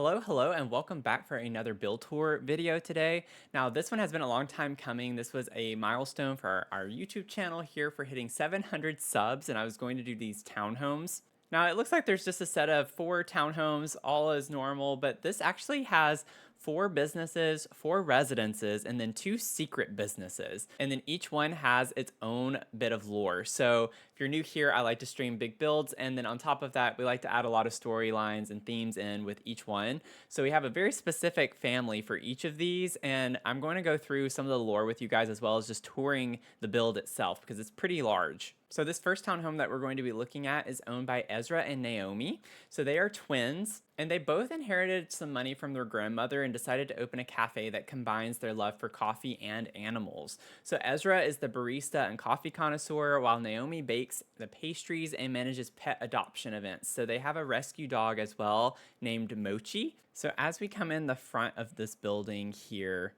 Hello, and welcome back for another build tour video today. Now, this one has been a long time coming. This was a milestone for our YouTube channel here for hitting 700 subs, and I was going to do these townhomes. Now, it looks like there's just a set of 4 townhomes, all as normal, but this actually has 4 businesses, 4 residences, and then 2 secret businesses. And then each one has its own bit of lore. So if you're new here, I like to stream big builds. And then on top of that, we like to add a lot of storylines and themes in with each one. So we have a very specific family for each of these. And I'm going to go through some of the lore with you guys as well as just touring the build itself because it's pretty large. So this first townhome that we're going to be looking at is owned by Ezra and Naomi. So they are twins, and they both inherited some money from their grandmother and decided to open a cafe that combines their love for coffee and animals. So Ezra is the barista and coffee connoisseur, while Naomi bakes the pastries and manages pet adoption events. So they have a rescue dog as well named Mochi. So as we come in the front of this building here,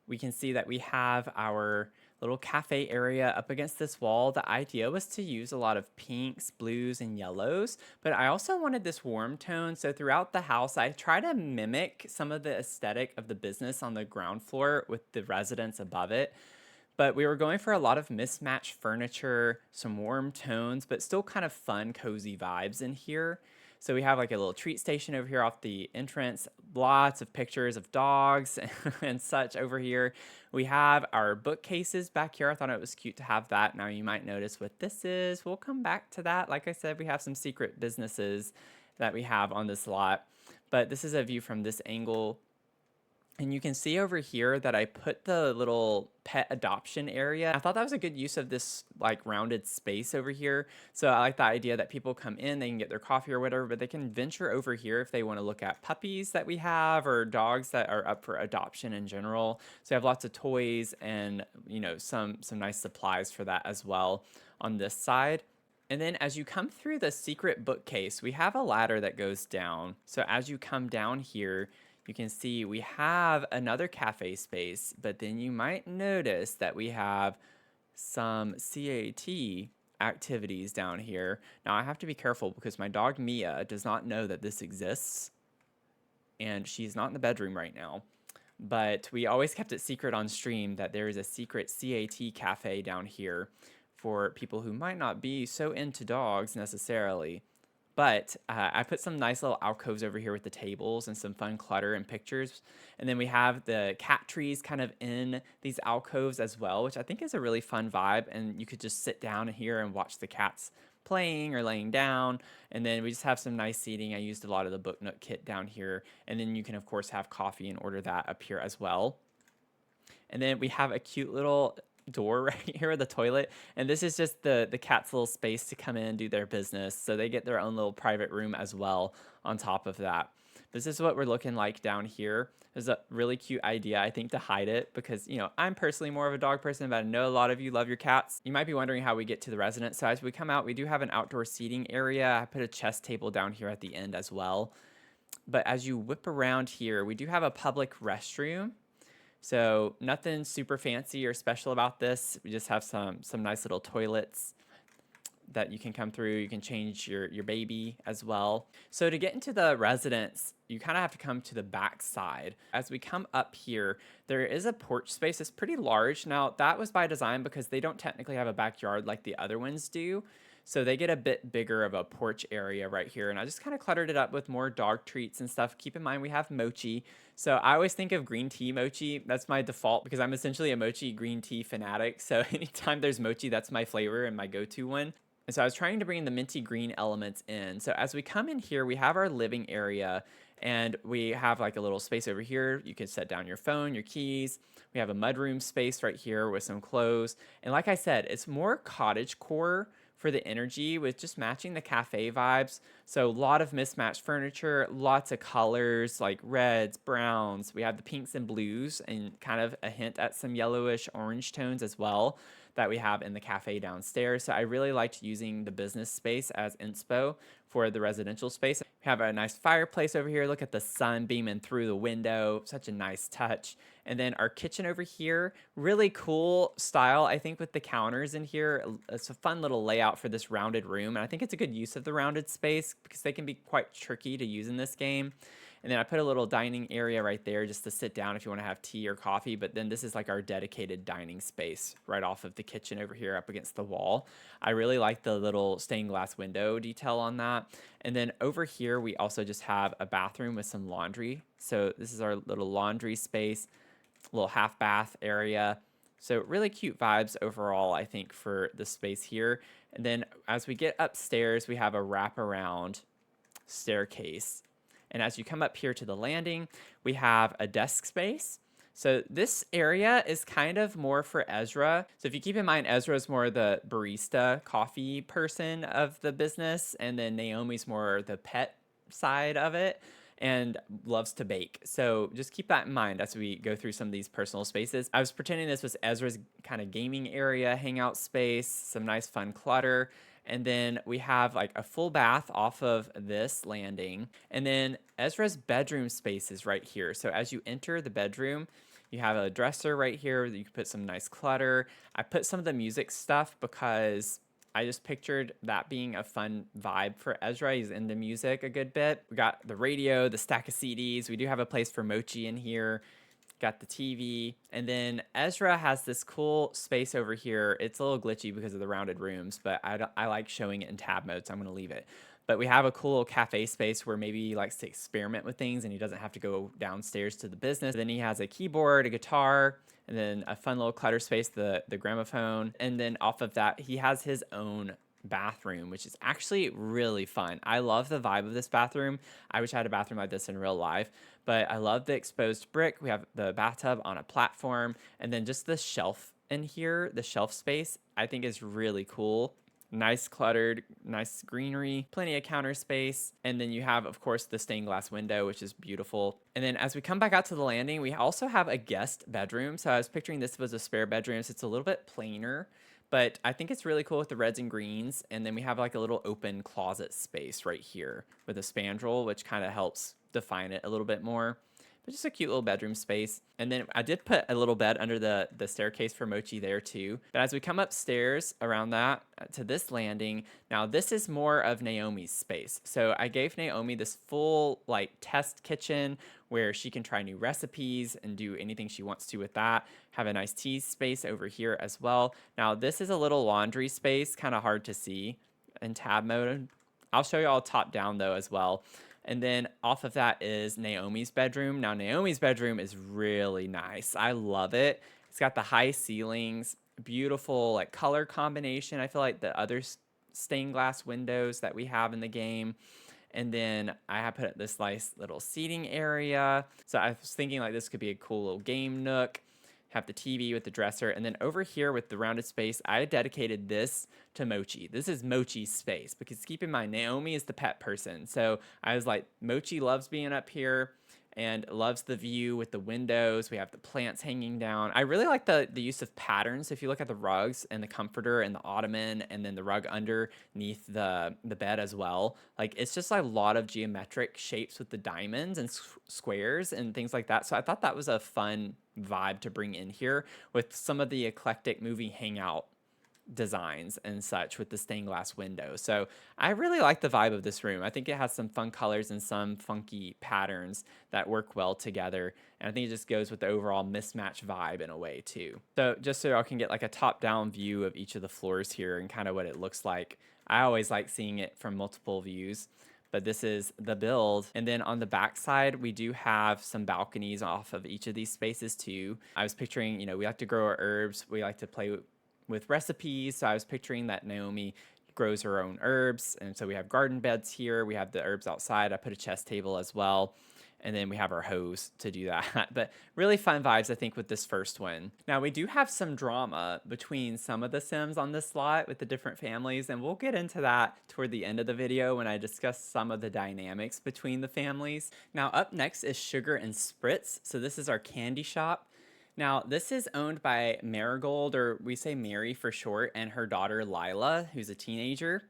we can see that we have our little cafe area up against this wall. The idea was to use a lot of pinks, blues, and yellows, but I also wanted this warm tone. So throughout the house, I try to mimic some of the aesthetic of the business on the ground floor with the residence above it. But we were going for a lot of mismatched furniture, some warm tones, but still kind of fun, cozy vibes in here. So we have like a little treat station over here off the entrance, lots of pictures of dogs and such over here. We have our bookcases back here. I thought it was cute to have that. Now you might notice what this is. We'll come back to that. Like I said, we have some secret businesses that we have on this lot. But this is a view from this angle. And you can see over here that I put the little pet adoption area. I thought that was a good use of this like rounded space over here. So I like the idea that people come in, they can get their coffee or whatever, but they can venture over here if they want to look at puppies that we have or dogs that are up for adoption in general. So I have lots of toys and, you know, some nice supplies for that as well on this side. And then as you come through the secret bookcase, we have a ladder that goes down. So as you come down here, you can see we have another cafe space, but then you might notice that we have some CAT activities down here. Now I have to be careful because my dog Mia does not know that this exists, and she's not in the bedroom right now. But we always kept it secret on stream that there is a secret CAT cafe down here for people who might not be so into dogs necessarily. But I put some nice little alcoves over here with the tables and some fun clutter and pictures. And then we have the cat trees kind of in these alcoves as well, which I think is a really fun vibe. And you could just sit down here and watch the cats playing or laying down. And then we just have some nice seating. I used a lot of the Book Nook kit down here. And then you can, of course, have coffee and order that up here as well. And then we have a cute little door right here with the toilet, and this is just the cat's little space to come in and do their business, so they get their own little private room as well on top of that. This is what we're looking like down here. There's a really cute idea, I think, to hide it because, you know, I'm personally more of a dog person, but I know a lot of you love your cats. You might be wondering how we get to the residence. So as we come out, we do have an outdoor seating area. I put a chess table down here at the end as well. But as you whip around here, we do have a public restroom. So nothing super fancy or special about this. We just have some nice little toilets that you can come through. You can change your baby as well. So to get into the residence, you kind of have to come to the back side. As we come up here, there is a porch space. It's pretty large. Now that was by design because they don't technically have a backyard like the other ones do. So they get a bit bigger of a porch area right here. And I just kind of cluttered it up with more dog treats and stuff. Keep in mind, we have mochi. So I always think of green tea mochi. That's my default because I'm essentially a mochi green tea fanatic. So anytime there's mochi, that's my flavor and my go-to one. And so I was trying to bring the minty green elements in. So as we come in here, we have our living area. And we have like a little space over here. You can set down your phone, your keys. We have a mudroom space right here with some clothes. And like I said, it's more cottage core for the energy with just matching the cafe vibes. So a lot of mismatched furniture, lots of colors like reds, browns. We have the pinks and blues and kind of a hint at some yellowish orange tones as well that we have in the cafe downstairs. So I really liked using the business space as inspo for the residential space. We have a nice fireplace over here. Look at the sun beaming through the window. Such a nice touch. And then our kitchen over here, really cool style, I think, with the counters in here. It's a fun little layout for this rounded room. And I think it's a good use of the rounded space because they can be quite tricky to use in this game. And then I put a little dining area right there just to sit down if you want to have tea or coffee. But then this is like our dedicated dining space right off of the kitchen over here up against the wall. I really like the little stained glass window detail on that. And then over here, we also just have a bathroom with some laundry. So this is our little laundry space, little half bath area. So really cute vibes overall, I think, for the space here. And then as we get upstairs, we have a wraparound staircase. And as you come up here to the landing, we have a desk space. So this area is kind of more for Ezra. So if you keep in mind, Ezra is more the barista coffee person of the business, and then Naomi's more the pet side of it and loves to bake. So just keep that in mind as we go through some of these personal spaces. I was pretending this was Ezra's kind of gaming area, hangout space, some nice fun clutter. And then we have like a full bath off of this landing. And then Ezra's bedroom space is right here. So as you enter the bedroom, you have a dresser right here that you can put some nice clutter. I put some of the music stuff because I just pictured that being a fun vibe for Ezra. He's into music a good bit. We got the radio, the stack of CDs. We do have a place for Mochi in here. Got the TV. And then Ezra has this cool space over here. It's a little glitchy because of the rounded rooms, but I like showing it in tab mode, so I'm going to leave it. But we have a cool little cafe space where maybe he likes to experiment with things and he doesn't have to go downstairs to the business. Then he has a keyboard, a guitar, and then a fun little clutter space, the gramophone. And then off of that, he has his own bathroom, which is actually really fun. I love the vibe of this bathroom. I wish I had a bathroom like this in real life, but I love the exposed brick. We have the bathtub on a platform, and then just the shelf in here, the shelf space, I think is really cool. Nice cluttered, nice greenery, plenty of counter space. And then you have, of course, the stained glass window, which is beautiful. And then as we come back out to the landing, we also have a guest bedroom. So I was picturing this was a spare bedroom. So it's a little bit plainer, but I think it's really cool with the reds and greens. And then we have like a little open closet space right here with a spandrel, which kind of helps define it a little bit more. But just a cute little bedroom space. And then I did put a little bed under the staircase for Mochi there too. But as we come upstairs around that to this landing, now this is more of Naomi's space. So I gave Naomi this full like test kitchen where she can try new recipes and do anything she wants to with that. Have a nice tea space over here as well. Now this is a little laundry space, kind of hard to see in tab mode. I'll show you all top down though as well. And then off of that is Naomi's bedroom. Now, Naomi's bedroom is really nice. I love it. It's got the high ceilings, beautiful like color combination. I feel like the other stained glass windows that we have in the game. And then I have put this nice little seating area. So I was thinking like this could be a cool little game nook. Have the TV with the dresser. And then over here with the rounded space, I dedicated this to Mochi. This is Mochi's space because keep in mind, Naomi is the pet person. So I was like, Mochi loves being up here and loves the view with the windows. We have the plants hanging down. I really like the use of patterns. If you look at the rugs and the comforter and the ottoman and then the rug underneath the bed as well, like it's just like a lot of geometric shapes with the diamonds and squares and things like that. So I thought that was a fun vibe to bring in here with some of the eclectic movie hangout designs and such with the stained glass window. So I really like the vibe of this room. I think it has some fun colors and some funky patterns that work well together. And I think it just goes with the overall mismatch vibe in a way too. So just so y'all can get like a top down view of each of the floors here and kind of what it looks like. I always like seeing it from multiple views. But this is the build. And then on the back side, we do have some balconies off of each of these spaces too. I was picturing, we like to grow our herbs. We like to play with recipes. So I was picturing that Naomi grows her own herbs. And so we have garden beds here. We have the herbs outside. I put a chess table as well. And then we have our hose to do that. But really fun vibes, I think, with this first one. Now, we do have some drama between some of the Sims on this lot with the different families. And we'll get into that toward the end of the video when I discuss some of the dynamics between the families. Now, up next is Sugar and Spritz. So this is our candy shop. Now, this is owned by Marigold, or we say Mary for short, and her daughter Lila, who's a teenager.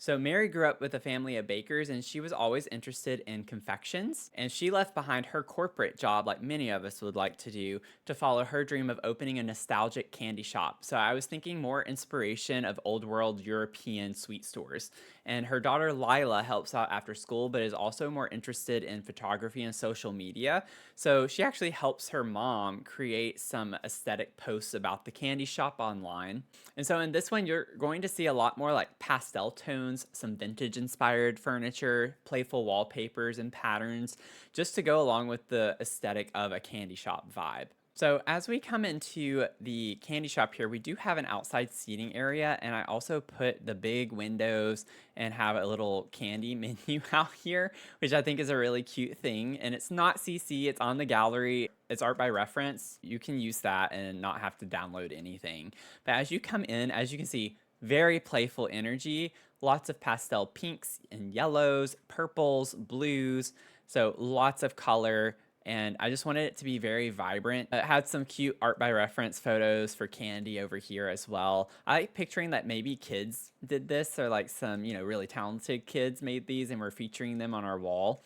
So Mary grew up with a family of bakers and she was always interested in confections, and she left behind her corporate job like many of us would like to do to follow her dream of opening a nostalgic candy shop. So I was thinking more inspiration of old world European sweet stores. And her daughter Lila helps out after school but is also more interested in photography and social media. So she actually helps her mom create some aesthetic posts about the candy shop online. And so in this one, you're going to see a lot more like pastel tones, some vintage inspired furniture, playful wallpapers and patterns, just to go along with the aesthetic of a candy shop vibe. So as we come into the candy shop here, we do have an outside seating area, and I also put the big windows and have a little candy menu out here, which I think is a really cute thing. And it's not CC, it's on the gallery. It's art by reference. You can use that and not have to download anything. But as you come in, as you can see, very playful energy, lots of pastel pinks and yellows, purples, blues. So lots of color, and I just wanted it to be very vibrant. It had some cute art by reference photos for candy over here as well. I like picturing that maybe kids did this, or like some, really talented kids made these and we're featuring them on our wall.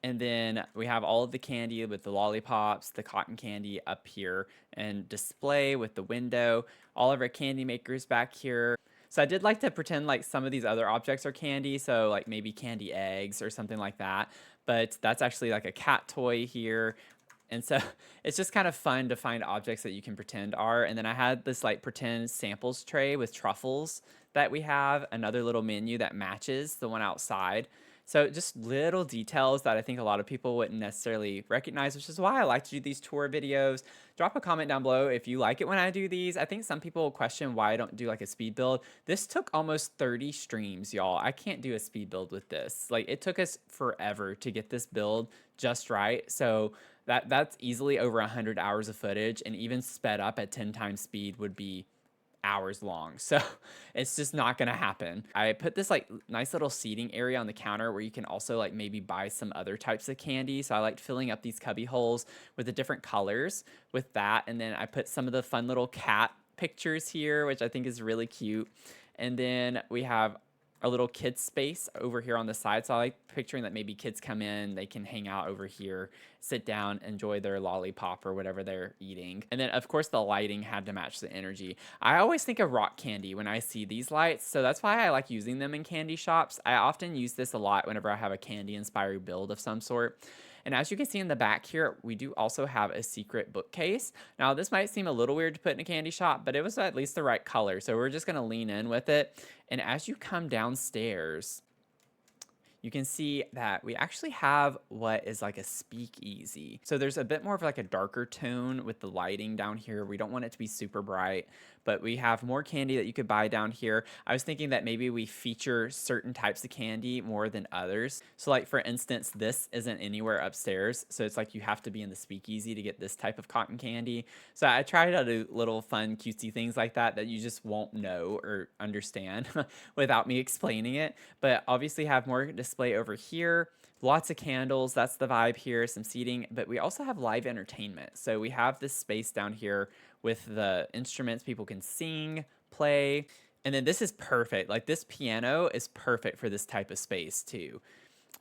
And then we have all of the candy with the lollipops, the cotton candy up here, and display with the window, all of our candy makers back here. So I did like to pretend like some of these other objects are candy, so like maybe candy eggs or something like that. But that's actually like a cat toy here. And so it's just kind of fun to find objects that you can pretend are. And then I had this like pretend samples tray with truffles that we have, another little menu that matches the one outside. So just little details that I think a lot of people wouldn't necessarily recognize, which is why I like to do these tour videos. Drop a comment down below if you like it when I do these. I think some people question why I don't do like a speed build. This took almost 30 streams, y'all. I can't do a speed build with this. Like, it took us forever to get this build just right. So that's easily over 100 hours of footage, and even sped up at 10 times speed would be hours long. So it's just not gonna happen. I put this like nice little seating area on the counter where you can also like maybe buy some other types of candy. So I liked filling up these cubby holes with the different colors with that. And then I put some of the fun little cat pictures here, which I think is really cute. And then we have a little kids space over here on the side. So I like picturing that maybe kids come in, they can hang out over here, sit down, enjoy their lollipop or whatever they're eating. And then of course the lighting had to match the energy. I always think of rock candy when I see these lights, so that's why I like using them in candy shops. I often use this a lot whenever I have a candy inspired build of some sort. And as you can see in the back here, we do also have a secret bookcase. Now, this might seem a little weird to put in a candy shop, but it was at least the right color. So we're just gonna lean in with it. And as you come downstairs, you can see that we actually have what is like a speakeasy. So there's a bit more of like a darker tone with the lighting down here. We don't want it to be super bright, but we have more candy that you could buy down here. I was thinking that maybe we feature certain types of candy more than others. So like for instance, this isn't anywhere upstairs. So it's like you have to be in the speakeasy to get this type of cotton candy. So I try to do little fun cutesy things like that that you just won't know or understand without me explaining it. But obviously have more display over here. Lots of candles, that's the vibe here, some seating, but we also have live entertainment. So we have this space down here with the instruments people can sing, play, and then this is perfect. Like, this piano is perfect for this type of space too.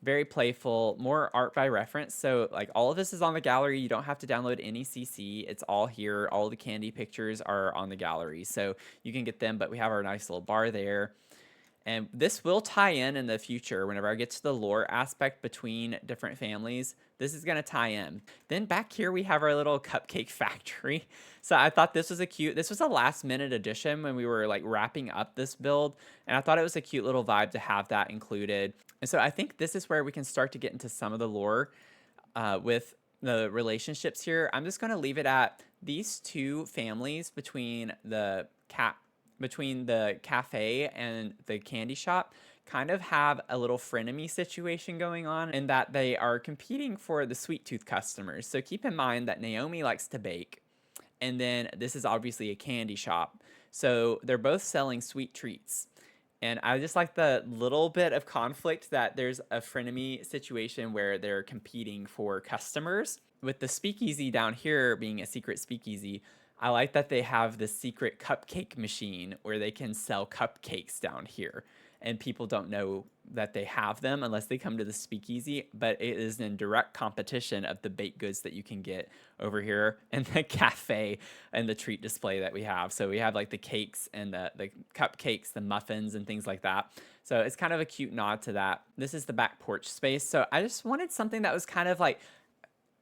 Very playful, more art by reference. So like all of this is on the gallery. You don't have to download any CC. It's all here. All the candy pictures are on the gallery, so you can get them, but we have our nice little bar there. And this will tie in the future whenever I get to the lore aspect between different families. This is going to tie in. Then back here we have our little cupcake factory. So I thought this was this was a last minute addition when we were like wrapping up this build. And I thought it was a cute little vibe to have that included. And so I think this is where we can start to get into some of the lore with the relationships here. I'm just going to leave it at these two families between the cafe and the candy shop kind of have a little frenemy situation going on, in that they are competing for the sweet tooth customers. So keep in mind that Naomi likes to bake, and then this is obviously a candy shop. So they're both selling sweet treats. And I just like the little bit of conflict that there's a frenemy situation where they're competing for customers. With the speakeasy down here being a secret speakeasy, I like that they have the secret cupcake machine where they can sell cupcakes down here. and people don't know that they have them unless they come to the speakeasy, but it is in direct competition of the baked goods that you can get over here in the cafe and the treat display that we have. So we have like the cakes and the cupcakes, the muffins and things like that. So it's kind of a cute nod to that. This is the back porch space. So I just wanted something that was kind of like,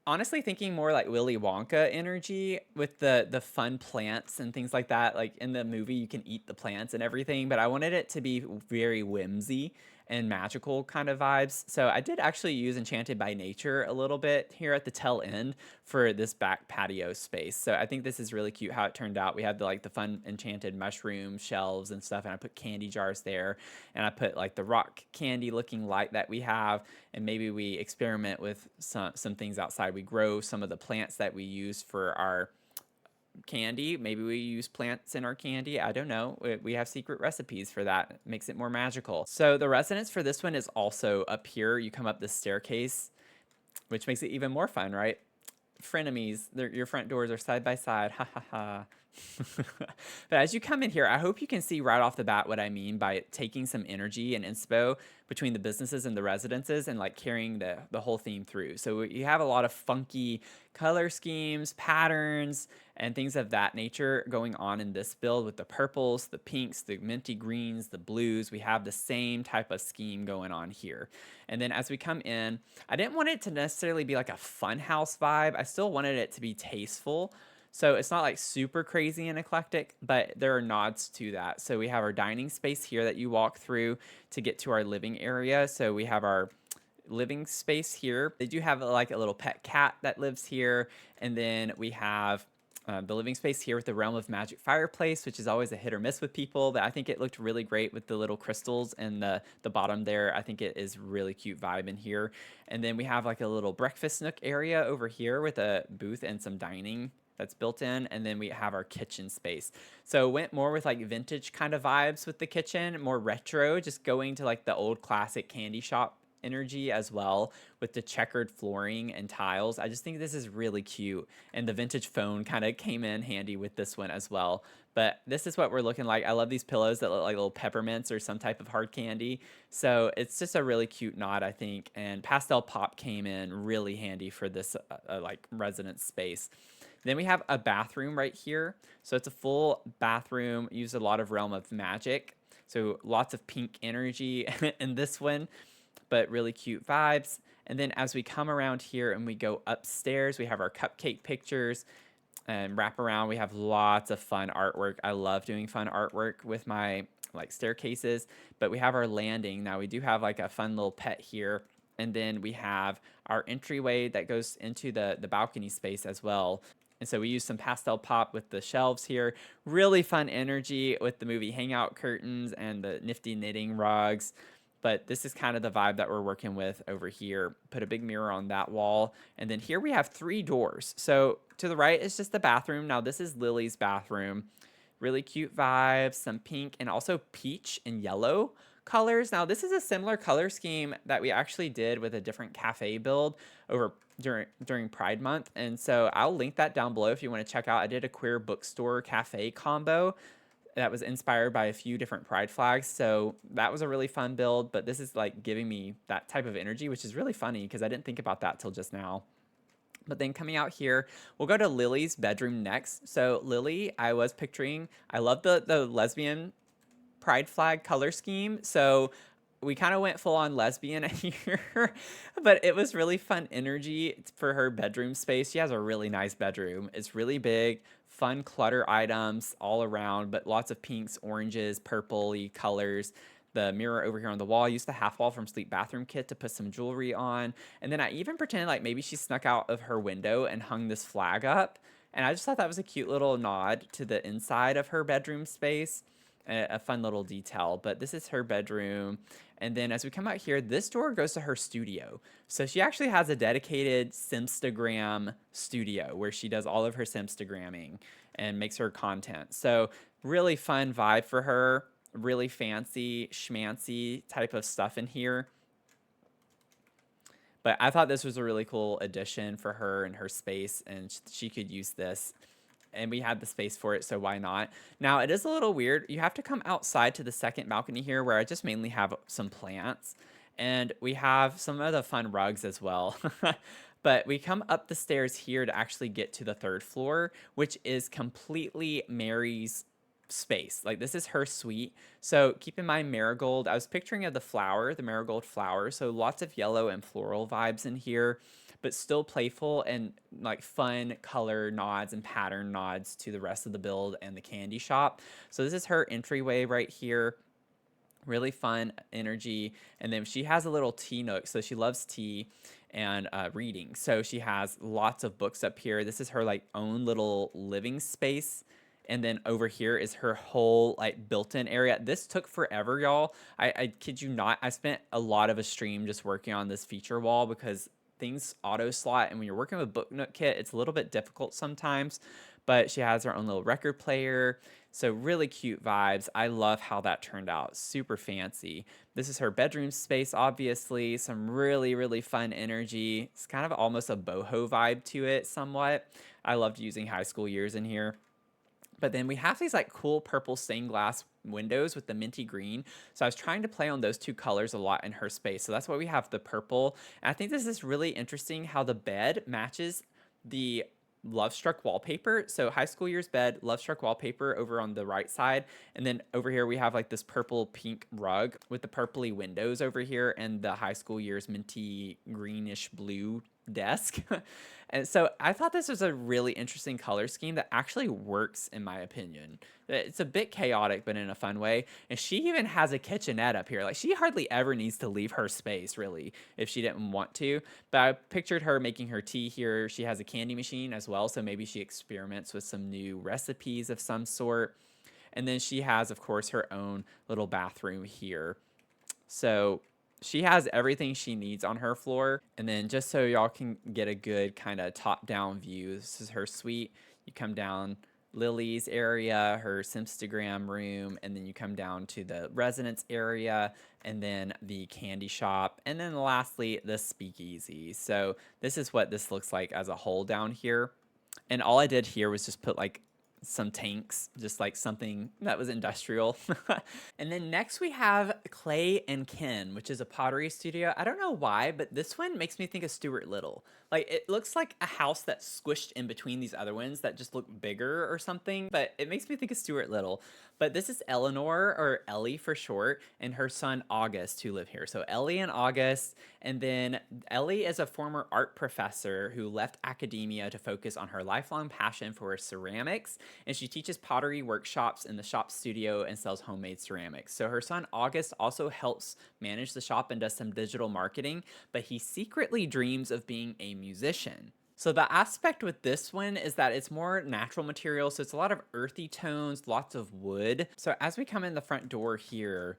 honestly thinking more like Willy Wonka energy with the fun plants and things like that. Like in the movie, you can eat the plants and everything, but I wanted it to be very whimsy and magical kind of vibes. So I did actually use Enchanted by Nature a little bit here at the tail end for this back patio space. So I think this is really cute how it turned out. We had the fun enchanted mushroom shelves and stuff, and I put candy jars there, and I put like the rock candy looking light that we have, and maybe we experiment with some things outside. We grow some of the plants that we use for our candy. Maybe we use plants in our candy. I don't know. We have secret recipes for that. It makes it more magical. So the residence for this one is also up here. You come up this staircase, which makes it even more fun, right? Frenemies, your front doors are side by side. Ha ha ha. But as you come in here, I hope you can see right off the bat what I mean by taking some energy and inspo between the businesses and the residences and like carrying the whole theme through. So you have a lot of funky color schemes, patterns, and things of that nature going on in this build with the purples, the pinks, the minty greens, the blues. We have the same type of scheme going on here. And then as we come in, I didn't want it to necessarily be like a fun house vibe. I still wanted it to be tasteful. So it's not like super crazy and eclectic, but there are nods to that. So we have our dining space here that you walk through to get to our living area. So we have our living space here. They do have like a little pet cat that lives here. And then we have the living space here with the Realm of Magic fireplace, which is always a hit or miss with people, but I think it looked really great with the little crystals and the bottom there. I think it is really cute vibe in here. And then we have like a little breakfast nook area over here with a booth and some dining that's built in, and then we have our kitchen space. So went more with like vintage kind of vibes with the kitchen, more retro, just going to like the old classic candy shop energy as well with the checkered flooring and tiles. I just think this is really cute, and the vintage phone kind of came in handy with this one as well. But this is what we're looking like. I love these pillows that look like little peppermints or some type of hard candy. So it's just a really cute nod, I think, and pastel pop came in really handy for this like residence space. Then we have a bathroom right here. So it's a full bathroom, used a lot of Realm of Magic. So lots of pink energy in this one, but really cute vibes. And then as we come around here and we go upstairs, we have our cupcake pictures and wrap around. We have lots of fun artwork. I love doing fun artwork with my like staircases, but we have our landing. Now we do have like a fun little pet here. And then we have our entryway that goes into the balcony space as well. And so we use some pastel pop with the shelves here. Really fun energy with the movie hangout curtains and the nifty knitting rugs. But this is kind of the vibe that we're working with over here. Put a big mirror on that wall. And then here we have 3 doors. So to the right is just the bathroom. Now this is Lily's bathroom. Really cute vibes, some pink and also peach and yellow colors. Now this is a similar color scheme that we actually did with a different cafe build over during Pride Month, and so I'll link that down below if you want to check out. I did a queer bookstore cafe combo that was inspired by a few different pride flags, so that was a really fun build. But this is like giving me that type of energy, which is really funny because I didn't think about that till just now. But then coming out here, we'll go to Lily's bedroom next. So Lily, I was picturing, I love the lesbian pride flag color scheme, so we kind of went full on lesbian here, but it was really fun energy for her bedroom space. She has a really nice bedroom. It's really big, fun clutter items all around, but lots of pinks, oranges, purpley colors. The mirror over here on the wall, I used the half wall from Sleep Bathroom Kit to put some jewelry on. And then I even pretended like maybe she snuck out of her window and hung this flag up. And I just thought that was a cute little nod to the inside of her bedroom space. A fun little detail, but this is her bedroom. And then as we come out here, this door goes to her studio. So she actually has a dedicated Simstagram studio where she does all of her Simstagramming and makes her content. So really fun vibe for her, really fancy, schmancy type of stuff in here. But I thought this was a really cool addition for her and her space, and she could use this and we had the space for it, so why not? Now, it is a little weird. You have to come outside to the second balcony here where I just mainly have some plants, and we have some of the fun rugs as well. But we come up the stairs here to actually get to the third floor, which is completely Mary's space. Like, this is her suite. So keep in mind marigold. I was picturing of the flower, the marigold flower. So lots of yellow and floral vibes in here, but still playful and like fun color nods and pattern nods to the rest of the build and the candy shop. So this is her entryway right here. Really fun energy. And then she has a little tea nook. So she loves tea and reading. So she has lots of books up here. This is her like own little living space. And then over here is her whole like built-in area. This took forever, y'all. I kid you not. I spent a lot of a stream just working on this feature wall because things auto slot. And when you're working with Book Nook Kit, it's a little bit difficult sometimes. But she has her own little record player. So really cute vibes. I love how that turned out. Super fancy. This is her bedroom space, obviously. Some really, really fun energy. It's kind of almost a boho vibe to it somewhat. I loved using high school years in here. But then we have these like cool purple stained glass windows with the minty green. So I was trying to play on those two colors a lot in her space. So that's why we have the purple. And I think this is really interesting how the bed matches the Love Struck wallpaper. So high school years bed, Love Struck wallpaper over on the right side. And then over here we have like this purple pink rug with the purpley windows over here and the high school years minty greenish blue desk. And so I thought this was a really interesting color scheme that actually works in my opinion. It's a bit chaotic, but in a fun way. And she even has a kitchenette up here. Like, she hardly ever needs to leave her space, really, if she didn't want to. But I pictured her making her tea here. She has a candy machine as well, so maybe she experiments with some new recipes of some sort. And then she has, of course, her own little bathroom here. So she has everything she needs on her floor. And then just so y'all can get a good kind of top-down view, this is her suite. You come down Lily's area, her Simstagram room, and then you come down to the residence area, and then the candy shop, and then lastly, the speakeasy. So this is what this looks like as a whole down here. And all I did here was just put like some tanks, just like something that was industrial. And then next we have Clay and Ken, which is a pottery studio. I don't know why, but this one makes me think of Stuart Little. Like, it looks like a house that's squished in between these other ones that just look bigger or something, but it makes me think of Stuart Little. But this is Eleanor, or Ellie for short, and her son August who live here. So Ellie and August, and then Ellie is a former art professor who left academia to focus on her lifelong passion for ceramics, and she teaches pottery workshops in the shop studio and sells homemade ceramics. So her son August also helps manage the shop and does some digital marketing, but he secretly dreams of being a musician. So the aspect with this one is that it's more natural material, so it's a lot of earthy tones, lots of wood. So as we come in the front door here,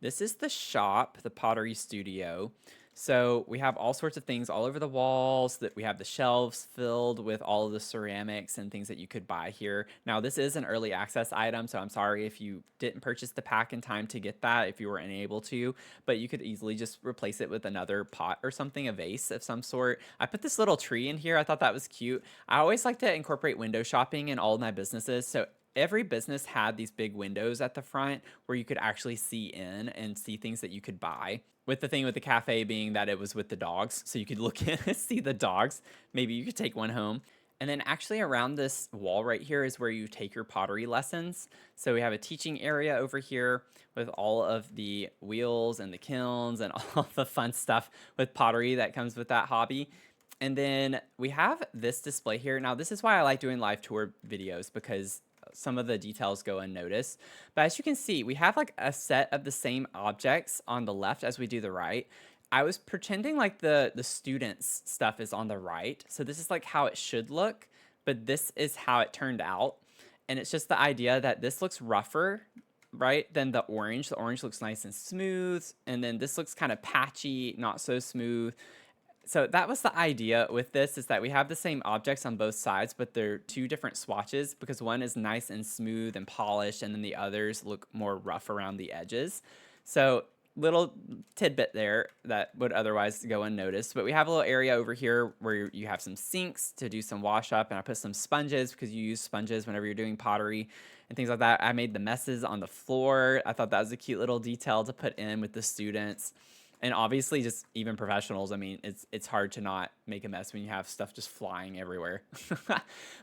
this is the shop, the Pottery Studio. So we have all sorts of things all over the walls, that we have the shelves filled with all of the ceramics and things that you could buy here. Now, this is an early access item, so I'm sorry if you didn't purchase the pack in time to get that, if you were unable to, but you could easily just replace it with another pot or something, a vase of some sort. I put this little tree in here. I thought that was cute. I always like to incorporate window shopping in all of my businesses, so every business had these big windows at the front where you could actually see in and see things that you could buy. With the thing with the cafe being that it was with the dogs, so you could look in and see the dogs. Maybe you could take one home. And then actually around this wall right here is where you take your pottery lessons. So we have a teaching area over here with all of the wheels and the kilns and all the fun stuff with pottery that comes with that hobby. And then we have this display here. Now, this is why I like doing live tour videos, because some of the details go unnoticed. But as you can see, we have like a set of the same objects on the left as we do the right. I was pretending like the students stuff is on the right. So this is like how it should look, but this is how it turned out. And it's just the idea that this looks rougher, right, than the orange. The orange looks nice and smooth. And then this looks kind of patchy, not so smooth. So that was the idea with this, is that we have the same objects on both sides, but they're two different swatches, because one is nice and smooth and polished, and then the others look more rough around the edges. So little tidbit there that would otherwise go unnoticed. But we have a little area over here where you have some sinks to do some wash up, and I put some sponges because you use sponges whenever you're doing pottery and things like that. I made the messes on the floor. I thought that was a cute little detail to put in with the students. And obviously, just even professionals, I mean, it's hard to not make a mess when you have stuff just flying everywhere.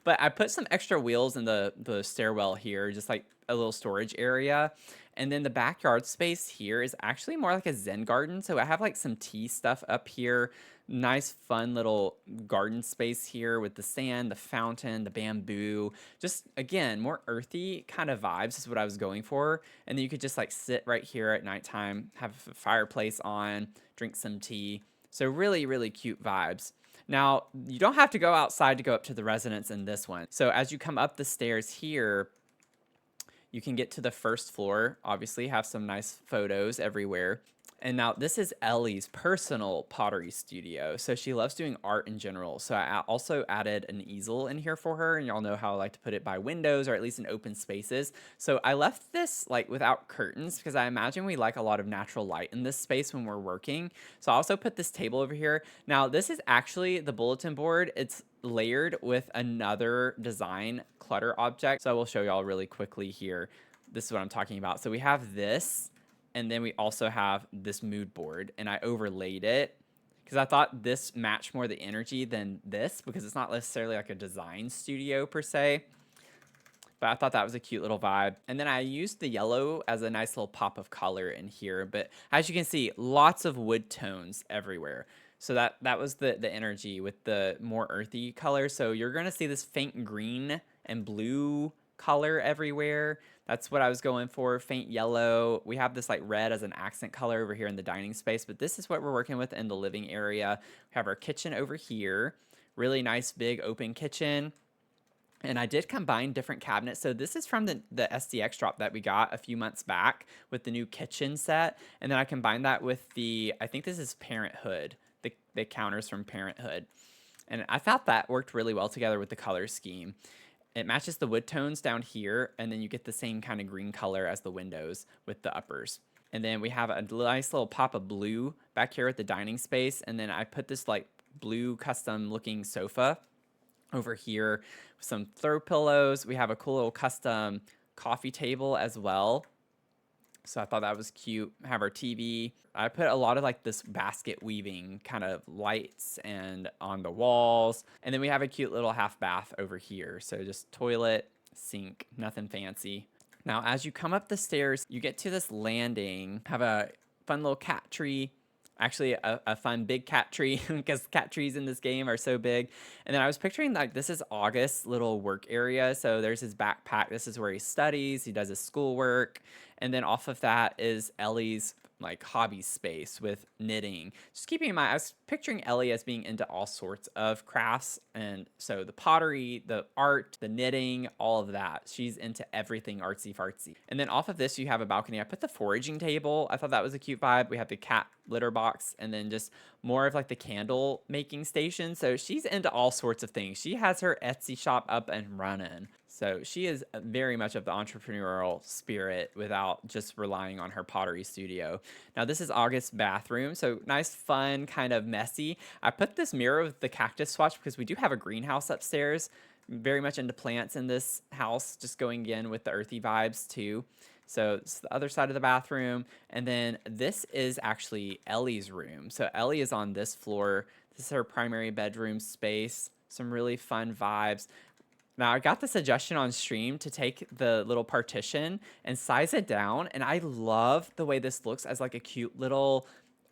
But I put some extra wheels in the stairwell here, just like a little storage area. And then the backyard space here is actually more like a Zen garden. So I have like some tea stuff up here. Nice, fun little garden space here with the sand, the fountain, the bamboo. Just, again, more earthy kind of vibes is what I was going for. And then you could just like sit right here at nighttime, have a fireplace on, drink some tea. So really, really cute vibes. Now, you don't have to go outside to go up to the residence in this one. So as you come up the stairs here, you can get to the first floor, obviously have some nice photos everywhere. And now this is Ellie's personal pottery studio. So she loves doing art in general. So I also added an easel in here for her. And y'all know how I like to put it by windows or at least in open spaces. So I left this like without curtains because I imagine we like a lot of natural light in this space when we're working. So I also put this table over here. Now this is actually the bulletin board. It's layered with another design clutter object. So I will show y'all really quickly here. This is what I'm talking about. So we have this. And then we also have this mood board, and I overlaid it because I thought this matched more the energy than this because it's not necessarily like a design studio per se. But I thought that was a cute little vibe. And then I used the yellow as a nice little pop of color in here. But as you can see, lots of wood tones everywhere. So that was the energy with the more earthy color. So you're going to see this faint green and blue color everywhere. That's what I was going for, faint yellow. We have this like red as an accent color over here in the dining space, but this is what we're working with in the living area. We have our kitchen over here, really nice big open kitchen. And I did combine different cabinets. So this is from the SDX drop that we got a few months back with the new kitchen set. And then I combined that with I think this is Parenthood, the counters from Parenthood. And I thought that worked really well together with the color scheme. It matches the wood tones down here, and then you get the same kind of green color as the windows with the uppers. And then we have a nice little pop of blue back here at the dining space. And then I put this like blue custom looking sofa over here with some throw pillows. We have a cool little custom coffee table as well. So I thought that was cute. Have our TV. I put a lot of like this basket weaving kind of lights and on the walls. And then we have a cute little half bath over here. So just toilet, sink, nothing fancy. Now, as you come up the stairs, you get to this landing, have a fun little cat tree. Actually, a fun big cat tree because cat trees in this game are so big. And then I was picturing like this is August's little work area. So there's his backpack. This is where he studies. He does his schoolwork. And then off of that is Ellie's like hobby space with knitting. Just keeping in mind, I was picturing Ellie as being into all sorts of crafts. And so the pottery, the art, the knitting, all of that. She's into everything artsy fartsy. And then off of this, you have a balcony. I put the foraging table. I thought that was a cute vibe. We have the cat litter box and then just more of like the candle making station. So she's into all sorts of things. She has her Etsy shop up and running. So she is very much of the entrepreneurial spirit without just relying on her pottery studio. Now this is August's bathroom. So nice, fun, kind of messy. I put this mirror with the cactus swatch because we do have a greenhouse upstairs. Very much into plants in this house, just going in with the earthy vibes too. So it's the other side of the bathroom. And then this is actually Ellie's room. So Ellie is on this floor. This is her primary bedroom space. Some really fun vibes. Now, I got the suggestion on stream to take the little partition and size it down. And I love the way this looks as like a cute little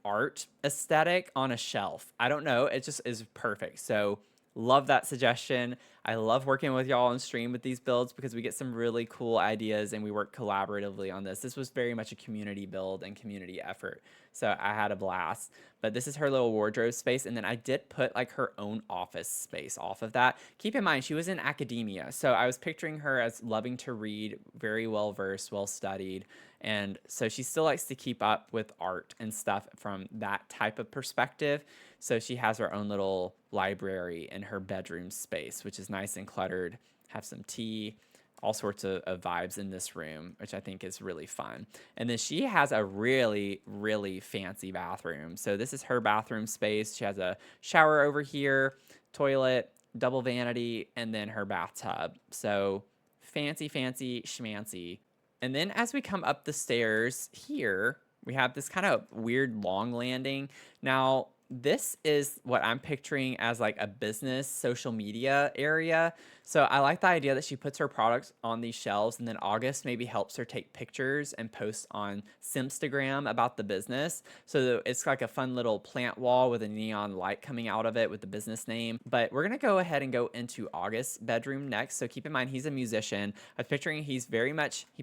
art aesthetic on a shelf. I don't know. It just is perfect. So love that suggestion. I love working with y'all on stream with these builds because we get some really cool ideas and we work collaboratively on this. This was very much a community build and community effort. So I had a blast. But this is her little wardrobe space. And then I did put like her own office space off of that. Keep in mind, she was in academia. So I was picturing her as loving to read, very well versed, well studied. And so she still likes to keep up with art and stuff from that type of perspective. So she has her own little library in her bedroom space, which is nice and cluttered. Have some tea. all sorts of vibes in this room, which I think is really fun. And then she has a really, really fancy bathroom. So this is her bathroom space. She has a shower over here, toilet, double vanity, and then her bathtub. So fancy, fancy, schmancy. And then as we come up the stairs here, we have this kind of weird long landing. Now, this is what I'm picturing as like a business social media area. So I like the idea that she puts her products on these shelves, and then August maybe helps her take pictures and post on Simstagram about the business. So it's like a fun little plant wall with a neon light coming out of it with the business name. But we're going to go ahead and go into August's bedroom next. So keep in mind, he's a musician. I was picturing he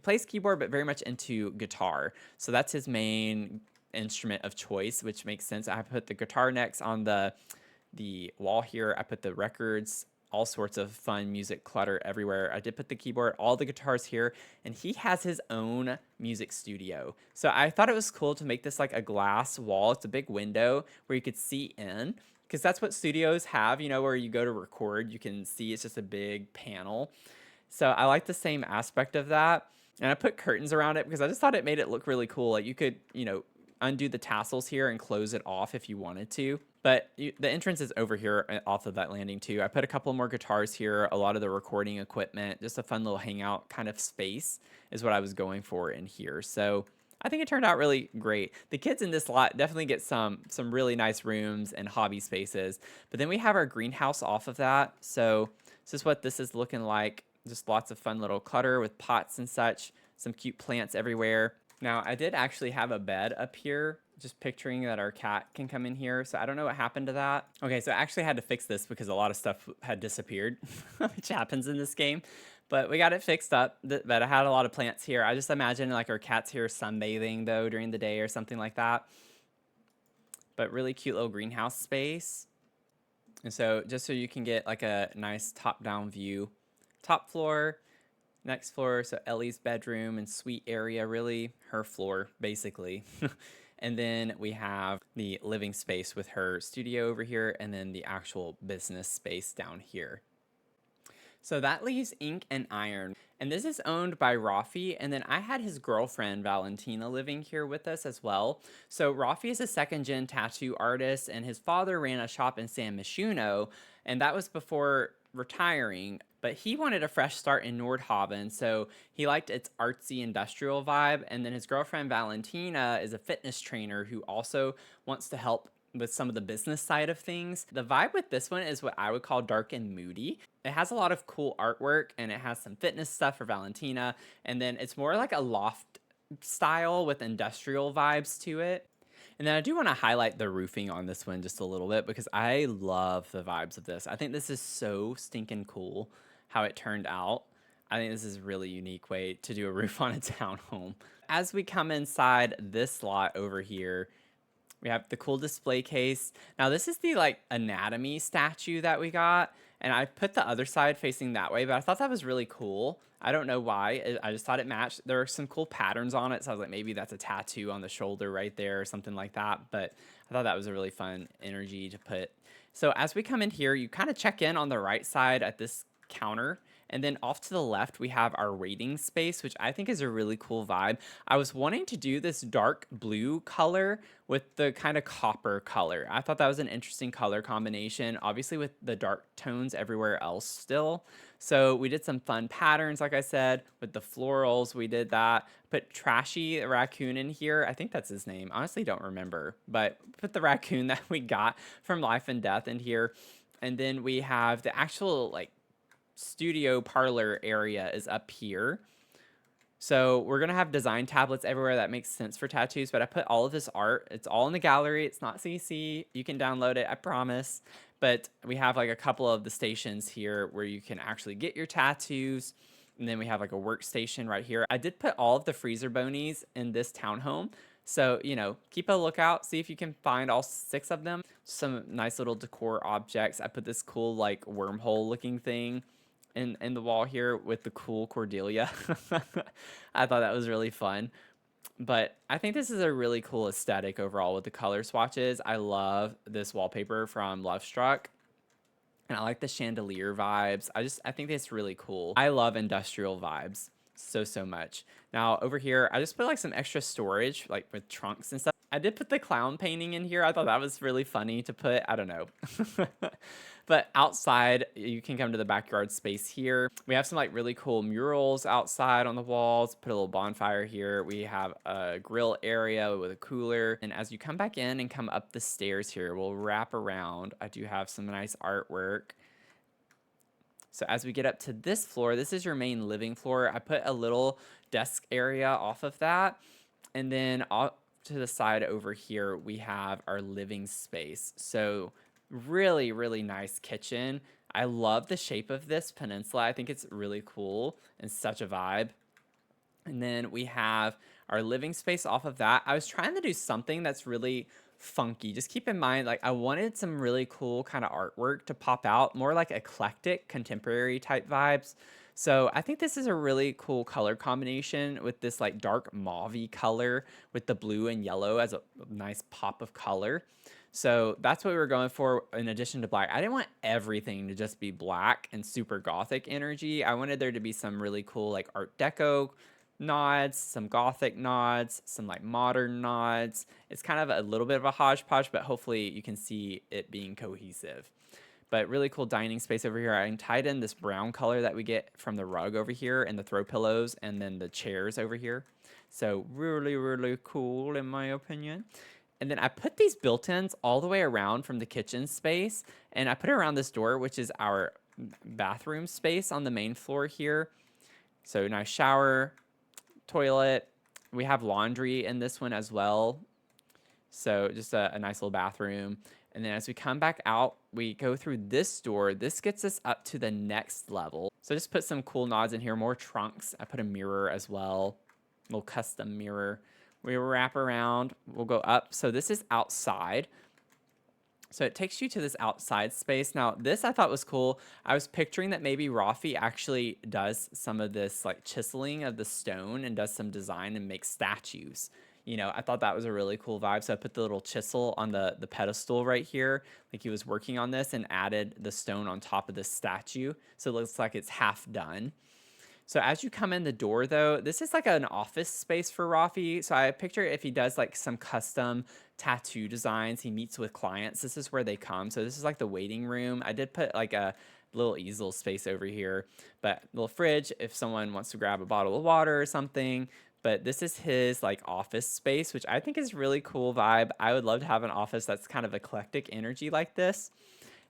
plays keyboard, but very much into guitar. So that's his main instrument of choice, which makes sense. I put the guitar next on the wall here. I put the records, all sorts of fun music clutter everywhere. I did put the keyboard, all the guitars here, and he has his own music studio. So I thought it was cool to make this like a glass wall. It's a big window where you could see in, because that's what studios have, you know, where you go to record, you can see it's just a big panel. So I like the same aspect of that. And I put curtains around it because I just thought it made it look really cool. Like you could, you know, undo the tassels here and close it off if you wanted to. But the entrance is over here off of that landing too. I put a couple more guitars here, a lot of the recording equipment, just a fun little hangout kind of space is what I was going for in here. So I think it turned out really great. The kids in this lot definitely get some really nice rooms and hobby spaces. But then we have our greenhouse off of that. So this is what this is looking like. Just lots of fun little clutter with pots and such, some cute plants everywhere. Now, I did actually have a bed up here, just picturing that our cat can come in here. So I don't know what happened to that. Okay, so I actually had to fix this because a lot of stuff had disappeared, which happens in this game. But we got it fixed up. But I had a lot of plants here. I just imagine like our cat's here sunbathing though during the day or something like that. But really cute little greenhouse space. And so just so you can get like a nice top-down view. Top floor. Next floor, so Ellie's bedroom and suite area, really her floor, basically. And then we have the living space with her studio over here, and then the actual business space down here. So that leaves Ink and Iron. And this is owned by Rafi, and then I had his girlfriend, Valentina, living here with us as well. So Rafi is a second-gen tattoo artist, and his father ran a shop in San Myshuno, and that was before retiring. But he wanted a fresh start in Nordhaven, so he liked its artsy industrial vibe. And then his girlfriend Valentina is a fitness trainer who also wants to help with some of the business side of things. The vibe with this one is what I would call dark and moody. It has a lot of cool artwork, and it has some fitness stuff for Valentina. And then it's more like a loft style with industrial vibes to it. And then I do want to highlight the roofing on this one just a little bit because I love the vibes of this. I think this is so stinking cool how it turned out. I think this is a really unique way to do a roof on a townhome. As we come inside this lot over here, we have the cool display case. Now this is the like anatomy statue that we got, and I put the other side facing that way, but I thought that was really cool. I don't know why. I just thought it matched. There are some cool patterns on it, so I was like, maybe that's a tattoo on the shoulder right there or something like that. But I thought that was a really fun energy to put. So as we come in here, you kind of check in on the right side at this counter. And then off to the left, we have our waiting space, which I think is a really cool vibe. I was wanting to do this dark blue color with the kind of copper color. I thought that was an interesting color combination, obviously with the dark tones everywhere else still. So we did some fun patterns, like I said, with the florals. We did that. Put Trashy Raccoon in here. I think that's his name. Honestly, don't remember. But put the raccoon that we got from Life and Death in here. And then we have the actual, like, studio parlor area is up here. So we're gonna have design tablets everywhere. That makes sense for tattoos, but I put all of this art. It's all in the gallery. It's not CC. You can download it, I promise. But we have like a couple of the stations here where you can actually get your tattoos. And then we have like a workstation right here. I did put all of the freezer bonies in this townhome. So, you know, keep a lookout, see if you can find all 6 of them. Some nice little decor objects. I put this cool like wormhole looking thing in the wall here with the cool Cordelia. I thought that was really fun. But I think this is a really cool aesthetic overall with the color swatches. I love this wallpaper from Love Struck. And I like the chandelier vibes. I think it's really cool. I love industrial vibes so much. Now over here, I just put like some extra storage, like with trunks and stuff. I did put the clown painting in here. I thought that was really funny to put. I don't know. But outside, you can come to the backyard space here. We have some like really cool murals outside on the walls. Put a little bonfire here. We have a grill area with a cooler. And as you come back in and come up the stairs here, we'll wrap around. I do have some nice artwork. So as we get up to this floor, this is your main living floor. I put a little desk area off of that. And then off to the side over here, we have our living space. So really nice kitchen. I love the shape of this peninsula. I think it's really cool and such a vibe. And then we have our living space off of that. I was trying to do something that's really funky. Just keep in mind, like, I wanted some really cool kind of artwork to pop out, more like eclectic, contemporary type vibes. So I think this is a really cool color combination with this like dark mauve color with the blue and yellow as a nice pop of color. So that's what we were going for in addition to black. I didn't want everything to just be black and super gothic energy. I wanted there to be some really cool like art deco nods, some gothic nods, some like modern nods. It's kind of a little bit of a hodgepodge, but hopefully you can see it being cohesive. But really cool dining space over here. I tied in this brown color that we get from the rug over here and the throw pillows and then the chairs over here. So really cool in my opinion. And then I put these built-ins all the way around from the kitchen space, and I put it around this door, which is our bathroom space on the main floor here. So nice shower, toilet. We have laundry in this one as well. So just a nice little bathroom. And then as we come back out, we go through this door. This gets us up to the next level. So just put some cool nods in here, more trunks. I put a mirror as well, a little custom mirror. We wrap around, we'll go up. So this is outside. So it takes you to this outside space. Now, this I thought was cool. I was picturing that maybe Rafi actually does some of this like chiseling of the stone and does some design and makes statues. You know, I thought that was a really cool vibe. So I put the little chisel on the pedestal right here, like he was working on this, and added the stone on top of this statue. So it looks like it's half done. So as you come in the door, though, this is like an office space for Rafi. So I picture if he does like some custom tattoo designs, he meets with clients, this is where they come. So this is like the waiting room. I did put like a little easel space over here, but little fridge if someone wants to grab a bottle of water or something. But this is his like office space, which I think is really cool vibe. I would love to have an office that's kind of eclectic energy like this.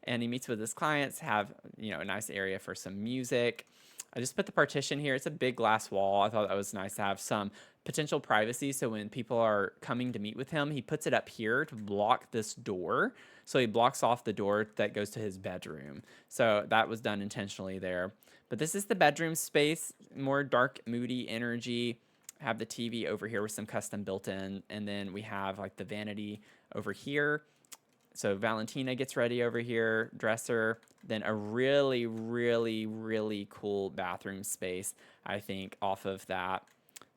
And he meets with his clients, have, you know, a nice area for some music. I just put the partition here. It's a big glass wall. I thought that was nice to have some potential privacy. So when people are coming to meet with him, he puts it up here to block this door. So he blocks off the door that goes to his bedroom. So that was done intentionally there. But this is the bedroom space, more dark, moody energy. I have the TV over here with some custom built-in. And then we have like the vanity over here. So Valentina gets ready over here, dresser, then a really cool bathroom space, I think, off of that.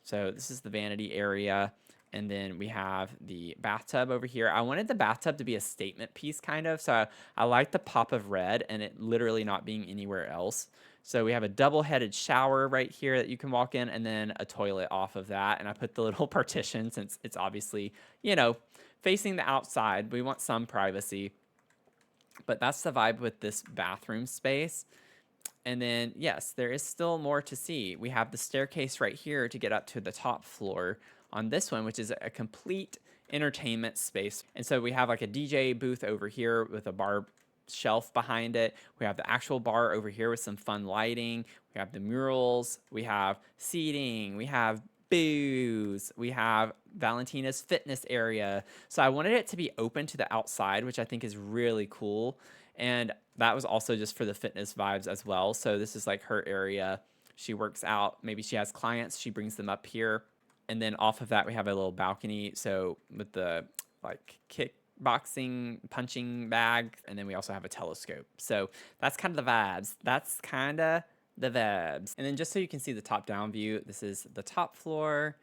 So this is the vanity area. And then we have the bathtub over here. I wanted the bathtub to be a statement piece, kind of. So I like the pop of red and it literally not being anywhere else. So we have a double-headed shower right here that you can walk in, and then a toilet off of that. And I put the little partition since it's obviously, you know, facing the outside. We want some privacy. But that's the vibe with this bathroom space. And then, yes, there is still more to see. We have the staircase right here to get up to the top floor on this one, which is a complete entertainment space. And so we have like a DJ booth over here with a bar shelf behind it. We have the actual bar over here with some fun lighting. We have the murals. We have seating. We have booze. We have Valentina's fitness area. So I wanted it to be open to the outside, which I think is really cool. And that was also just for the fitness vibes as well. So this is like her area. She works out. Maybe she has clients. She brings them up here. And then off of that, we have a little balcony. So with the like kickboxing punching bag. And then we also have a telescope. So that's kind of the vibes. That's kind of the vibes. And then just so you can see the top down view, this is the top floor.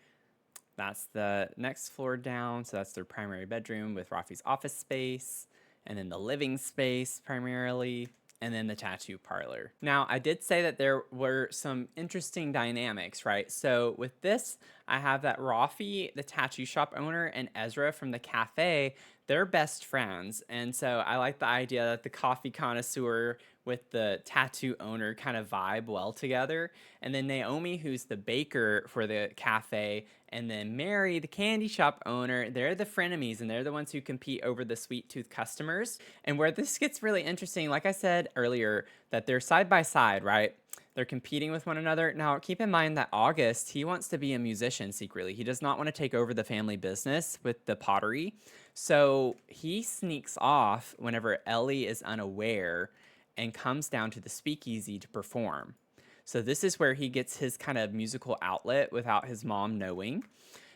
That's the next floor down. So that's their primary bedroom with Rafi's office space. And then the living space primarily. and then the tattoo parlor. Now, I did say that there were some interesting dynamics, right? So with this, I have that Rafi, the tattoo shop owner, and Ezra from the cafe, they're best friends. And so I like the idea that the coffee connoisseur with the tattoo owner kind of vibe well together. And then Naomi, who's the baker for the cafe, and then Mary, the candy shop owner, they're the frenemies, and they're the ones who compete over the sweet tooth customers. And where this gets really interesting, like I said earlier, that they're side by side, right? They're competing with one another. Now, keep in mind that August, he wants to be a musician secretly. He does not want to take over the family business with the pottery. So he sneaks off whenever Ellie is unaware and comes down to the speakeasy to perform. So this is where he gets his kind of musical outlet without his mom knowing.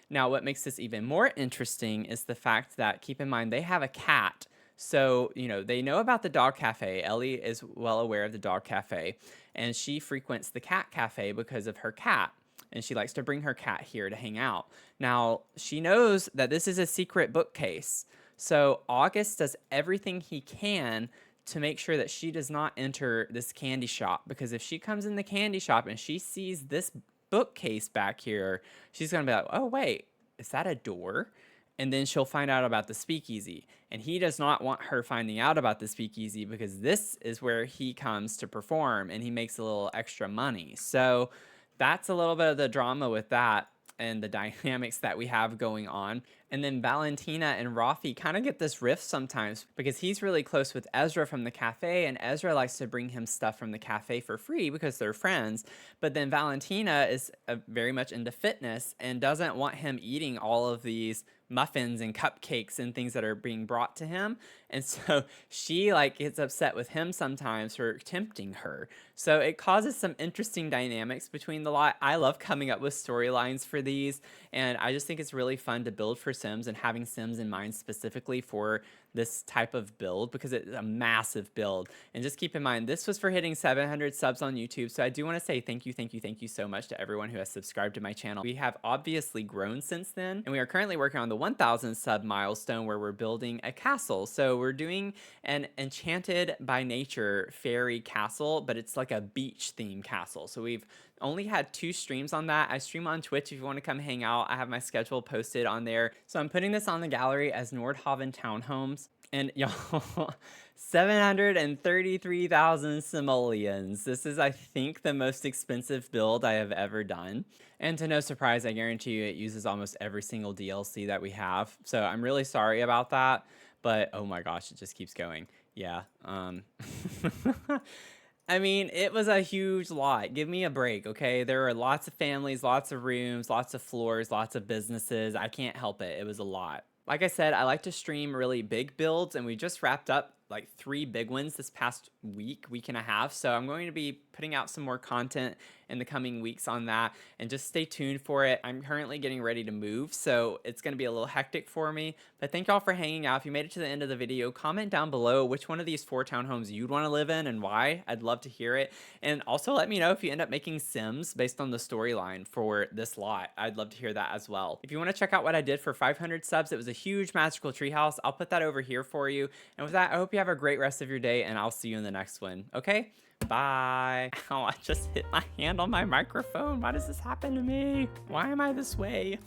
Now, what makes this even more interesting is the fact that, keep in mind, they have a cat. So, they know about the dog cafe. Ellie is well aware of the dog cafe, and she frequents the cat cafe because of her cat. And she likes to bring her cat here to hang out. Now, she knows that this is a secret bookcase. So August does everything he can to make sure that she does not enter this candy shop, because if she comes in the candy shop and she sees this bookcase back here, she's gonna be like, oh wait, is that a door? And then she'll find out about the speakeasy, and he does not want her finding out about the speakeasy, because this is where he comes to perform and he makes a little extra money. So that's a little bit of the drama with that and the dynamics that we have going on. And then Valentina and Rafi kind of get this rift sometimes, because he's really close with Ezra from the cafe, and Ezra likes to bring him stuff from the cafe for free because they're friends. But then Valentina is very much into fitness and doesn't want him eating all of these muffins and cupcakes and things that are being brought to him. And so she gets upset with him sometimes for tempting her. So it causes some interesting dynamics between the lot. I love coming up with storylines for these, and I just think it's really fun to build for Sims and having Sims in mind specifically for this type of build, because it's a massive build. And just keep in mind, this was for hitting 700 subs on YouTube. So I do want to say thank you so much to everyone who has subscribed to my channel. We have obviously grown since then, and we are currently working on the 1,000 sub milestone, where we're building a castle. So we're doing an enchanted by nature fairy castle, but it's like a beach themed castle. So we've only had 2 streams on that. I stream on Twitch if you want to come hang out. I have my schedule posted on there. So I'm putting this on the gallery as Nordhaven Townhomes. And y'all, 733,000 simoleons. This is, I think, the most expensive build I have ever done. And to no surprise, I guarantee you it uses almost every single DLC that we have. So I'm really sorry about that. But oh my gosh, it just keeps going. Yeah. I mean, it was a huge lot. Give me a break, okay? There were lots of families, lots of rooms, lots of floors, lots of businesses. I can't help it. It was a lot. Like I said, I like to stream really big builds, and we just wrapped up 3 big ones this past week and a half. So I'm going to be putting out some more content in the coming weeks on that, and just stay tuned for it. I'm currently getting ready to move, so it's going to be a little hectic for me. But thank y'all for hanging out. If you made it to the end of the video, comment down below which one of these 4 townhomes you'd want to live in and why. I'd love to hear it. And also let me know if you end up making Sims based on the storyline for this lot. I'd love to hear that as well. If you want to check out what I did for 500 subs, it was a huge magical treehouse. I'll put that over here for you. And with that, I hope you have a great rest of your day, and I'll see you in the next one. Okay? Bye. Ow, I just hit my hand on my microphone. Why does this happen to me? Why am I this way?